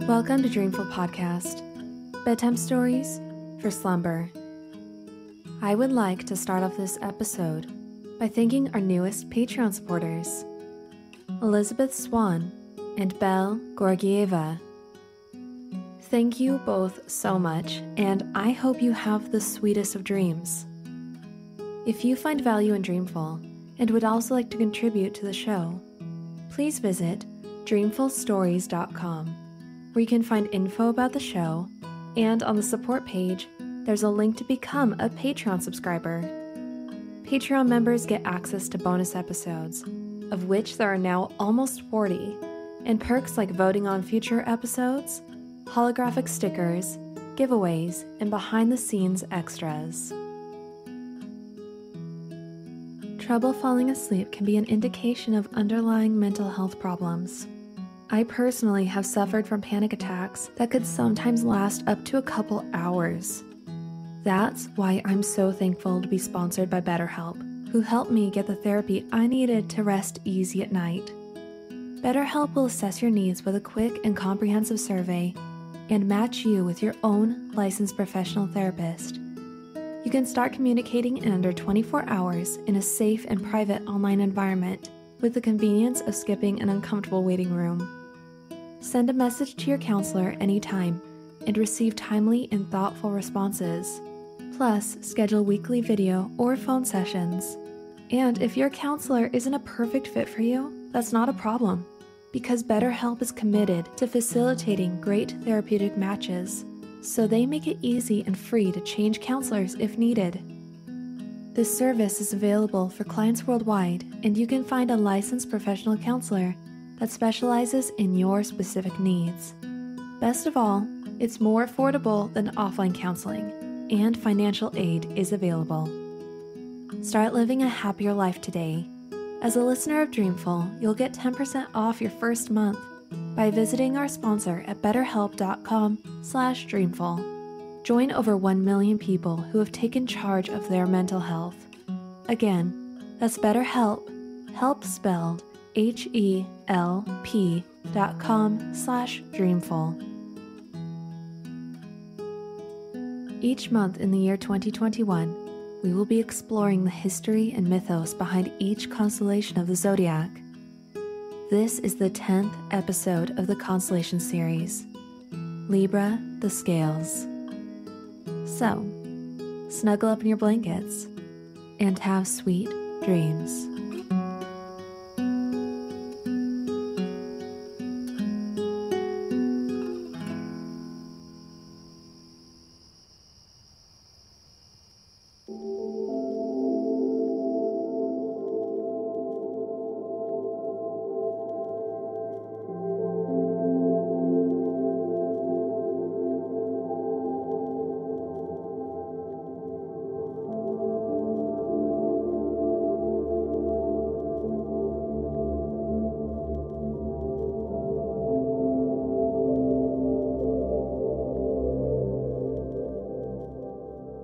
Welcome to Dreamful Podcast, bedtime stories for slumber. I would like to start off this episode by thanking our newest Patreon supporters, Elizabeth Swan and Belle Gorgieva. Thank you both so much, and I hope you have the sweetest of dreams. If you find value in Dreamful and would also like to contribute to the show, please visit dreamfulstories.com, where you can find info about the show, and on the support page, there's a link to become a Patreon subscriber. Patreon members get access to bonus episodes, of which there are now almost 40, and perks like voting on future episodes, holographic stickers, giveaways, and behind-the-scenes extras. Trouble falling asleep can be an indication of underlying mental health problems. I personally have suffered from panic attacks that could sometimes last up to a couple hours. That's why I'm so thankful to be sponsored by BetterHelp, who helped me get the therapy I needed to rest easy at night. BetterHelp will assess your needs with a quick and comprehensive survey and match you with your own licensed professional therapist. You can start communicating in under 24 hours in a safe and private online environment with the convenience of skipping an uncomfortable waiting room. Send a message to your counselor anytime and receive timely and thoughtful responses. Plus, schedule weekly video or phone sessions. And if your counselor isn't a perfect fit for you, that's not a problem, because BetterHelp is committed to facilitating great therapeutic matches, so they make it easy and free to change counselors if needed. This service is available for clients worldwide, and you can find a licensed professional counselor that specializes in your specific needs. Best of all, it's more affordable than offline counseling, and financial aid is available. Start living a happier life today. As a listener of Dreamful, you'll get 10% off your first month by visiting our sponsor at betterhelp.com/dreamful. Join over 1 million people who have taken charge of their mental health. Again, that's BetterHelp, help spelled HELP.com/dreamful. Each month in the year 2021, we will be exploring the history and mythos behind each constellation of the zodiac. This is the 10th episode of the Constellation Series, Libra the Scales. So, snuggle up in your blankets and have sweet dreams.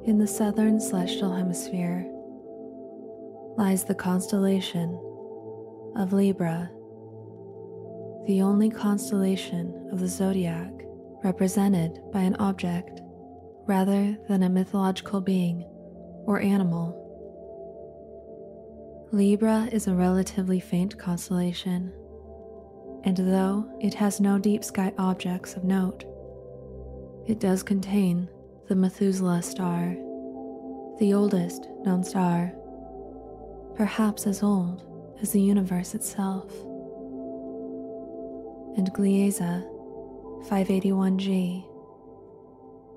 In the southern celestial hemisphere lies the constellation of Libra, the only constellation of the zodiac represented by an object rather than a mythological being or animal. Libra is a relatively faint constellation, and though it has no deep sky objects of note, it does contain the Methuselah star, the oldest known star, perhaps as old as the universe itself, and Gliese 581g,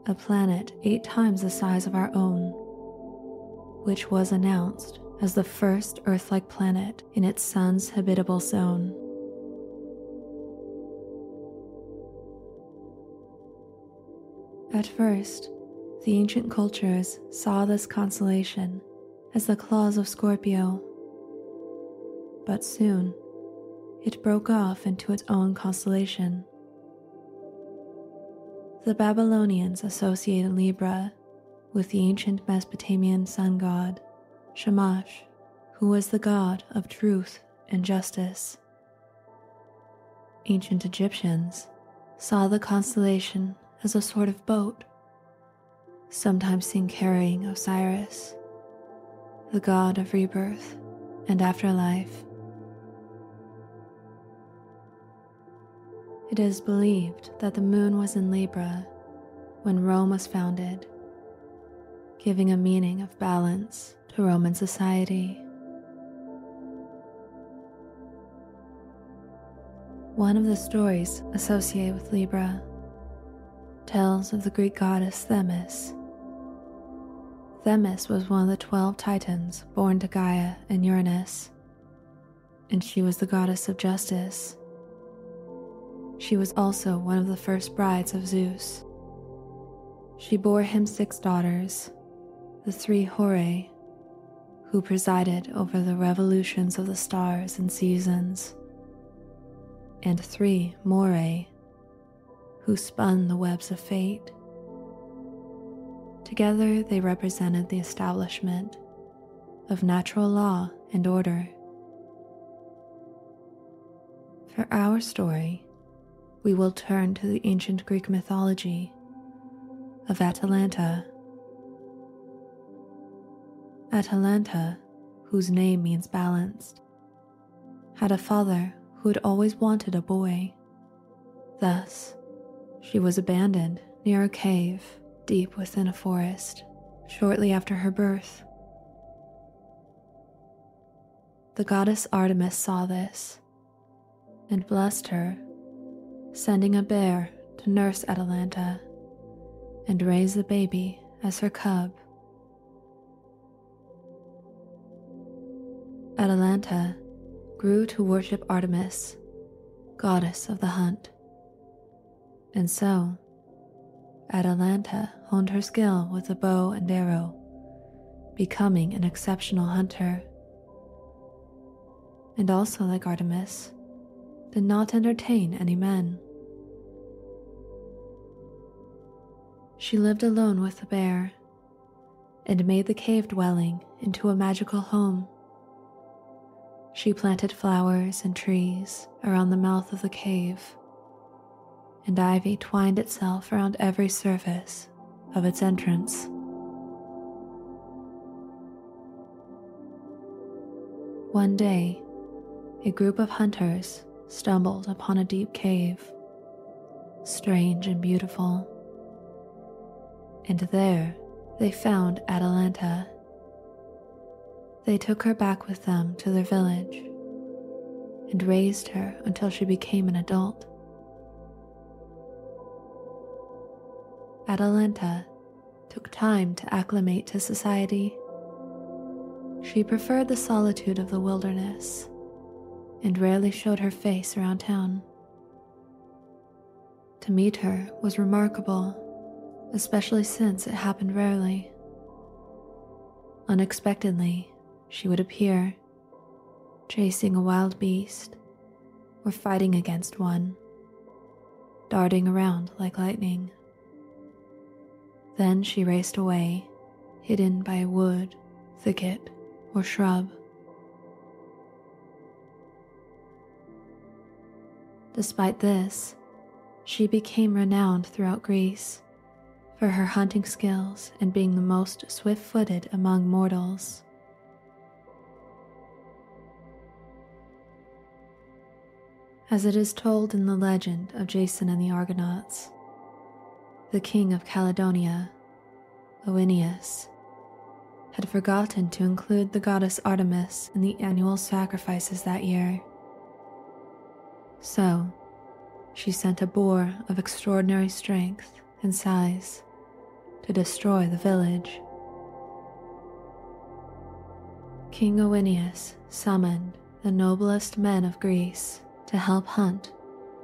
a planet 8 times the size of our own, which was announced as the first Earth-like planet in its sun's habitable zone. At first, the ancient cultures saw this constellation as the claws of Scorpio, but soon it broke off into its own constellation. The Babylonians associated Libra with the ancient Mesopotamian sun god, Shamash, who was the god of truth and justice. Ancient Egyptians saw the constellation as a sort of boat, sometimes seen carrying Osiris, the god of rebirth and afterlife. It is believed that the moon was in Libra when Rome was founded, giving a meaning of balance to Roman society. One of the stories associated with Libra tells of the Greek goddess Themis. Themis was one of the 12 titans born to Gaia and Uranus, and she was the goddess of justice. She was also one of the first brides of Zeus. She bore him 6 daughters, the 3 Horae, who presided over the revolutions of the stars and seasons, and 3 Morae, who spun the webs of fate. Together they represented the establishment of natural law and order. For our story, we will turn to the ancient Greek mythology of Atalanta. Atalanta, whose name means balanced, had a father who had always wanted a boy. Thus, she was abandoned near a cave deep within a forest shortly after her birth. The goddess Artemis saw this and blessed her, sending a bear to nurse Atalanta and raise the baby as her cub. Atalanta grew to worship Artemis, goddess of the hunt. And so, Atalanta honed her skill with the bow and arrow, becoming an exceptional hunter. And also, like Artemis, did not entertain any men. She lived alone with the bear and made the cave dwelling into a magical home. She planted flowers and trees around the mouth of the cave, and ivy twined itself around every surface of its entrance. One day, a group of hunters stumbled upon a deep cave, strange and beautiful, and there they found Atalanta. They took her back with them to their village and raised her until she became an adult. Atalanta took time to acclimate to society. She preferred the solitude of the wilderness and rarely showed her face around town. To meet her was remarkable, especially since it happened rarely. Unexpectedly, she would appear, chasing a wild beast or fighting against one, darting around like lightning. Then she raced away, hidden by a wood, thicket, or shrub. Despite this, she became renowned throughout Greece for her hunting skills and being the most swift-footed among mortals. As it is told in the legend of Jason and the Argonauts, the king of Caledonia, Oeneus, had forgotten to include the goddess Artemis in the annual sacrifices that year. So, she sent a boar of extraordinary strength and size to destroy the village. King Oeneus summoned the noblest men of Greece to help hunt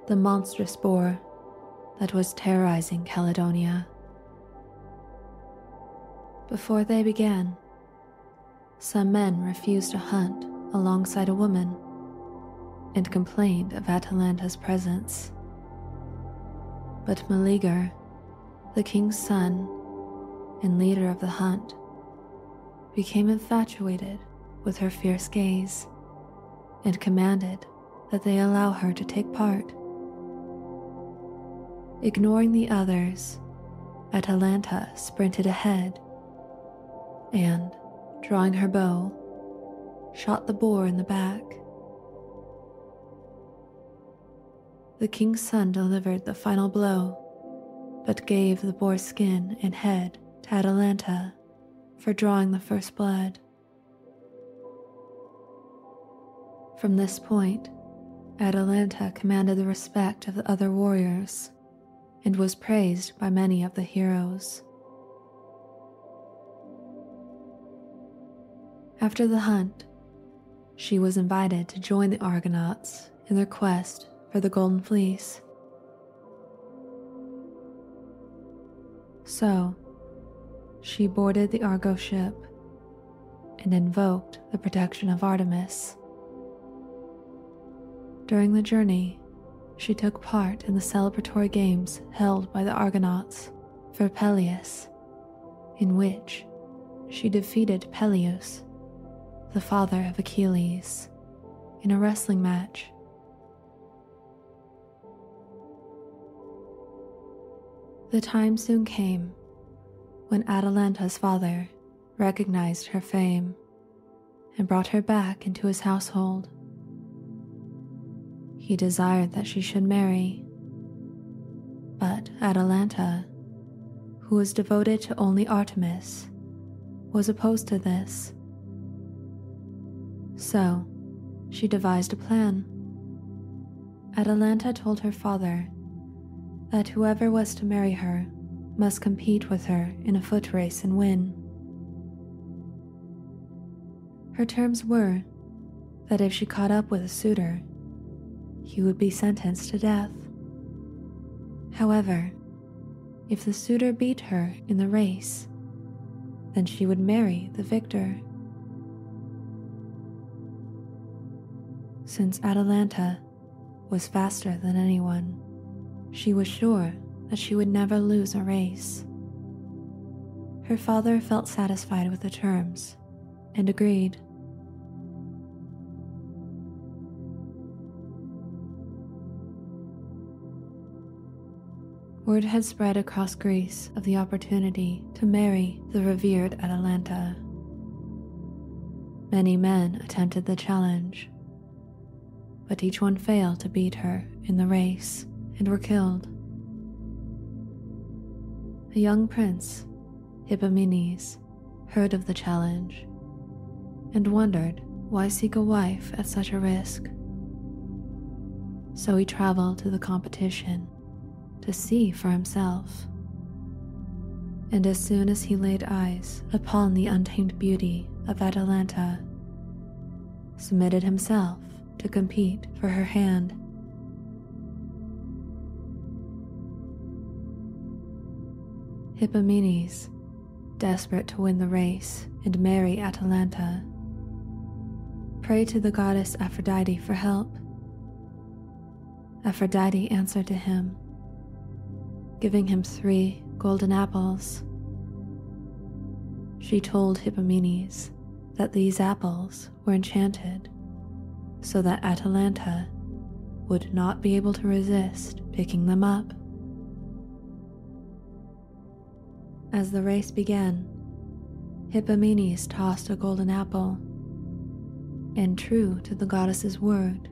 the monstrous boar that was terrorizing Caledonia. Before they began, some men refused to hunt alongside a woman and complained of Atalanta's presence. But Meleager, the king's son and leader of the hunt, became infatuated with her fierce gaze and commanded that they allow her to take part. Ignoring the others, Atalanta sprinted ahead and, drawing her bow, shot the boar in the back. The king's son delivered the final blow, but gave the boar's skin and head to Atalanta for drawing the first blood. From this point, Atalanta commanded the respect of the other warriors and was praised by many of the heroes. After the hunt, she was invited to join the Argonauts in their quest for the Golden Fleece. So, she boarded the Argo ship and invoked the protection of Artemis. During the journey, she took part in the celebratory games held by the Argonauts for Peleus, in which she defeated Peleus, the father of Achilles, in a wrestling match. The time soon came when Atalanta's father recognized her fame and brought her back into his household. He desired that she should marry, but Atalanta, who was devoted to only Artemis, was opposed to this. So, she devised a plan. Atalanta told her father that whoever was to marry her must compete with her in a foot race and win. Her terms were that if she caught up with a suitor, he would be sentenced to death. However, if the suitor beat her in the race, then she would marry the victor. Since Atalanta was faster than anyone, she was sure that she would never lose a race. Her father felt satisfied with the terms and agreed. Word had spread across Greece of the opportunity to marry the revered Atalanta. Many men attempted the challenge, but each one failed to beat her in the race and were killed. A young prince, Hippomenes, heard of the challenge and wondered why seek a wife at such a risk. So he traveled to the competition to see for himself. And as soon as he laid eyes upon the untamed beauty of Atalanta, submitted himself to compete for her hand. Hippomenes, desperate to win the race and marry Atalanta, prayed to the goddess Aphrodite for help. Aphrodite answered to him, giving him 3 golden apples. She told Hippomenes that these apples were enchanted, so that Atalanta would not be able to resist picking them up. As the race began, Hippomenes tossed a golden apple, and true to the goddess's word,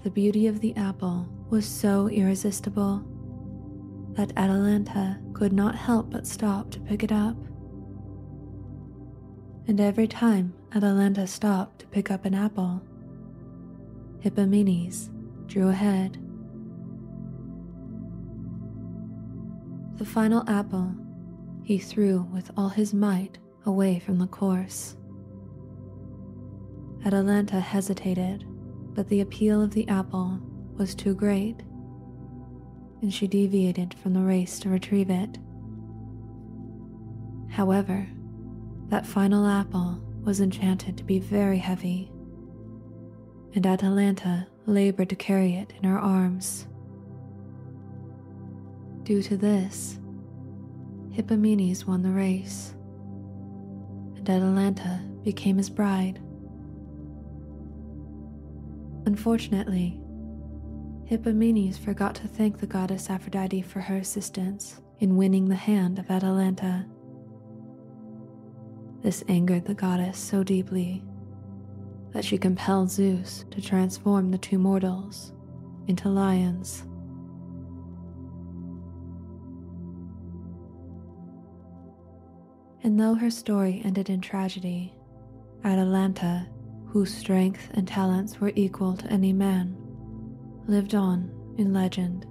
the beauty of the apple was so irresistible that Atalanta could not help but stop to pick it up. And every time Atalanta stopped to pick up an apple, Hippomenes drew ahead. The final apple he threw with all his might away from the course. Atalanta hesitated, but the appeal of the apple was too great, and she deviated from the race to retrieve it. However, that final apple was enchanted to be very heavy, and Atalanta labored to carry it in her arms. Due to this, Hippomenes won the race, and Atalanta became his bride. Unfortunately, Hippomenes forgot to thank the goddess Aphrodite for her assistance in winning the hand of Atalanta. This angered the goddess so deeply that she compelled Zeus to transform the two mortals into lions. And though her story ended in tragedy, Atalanta, whose strength and talents were equal to any man, lived on in legend.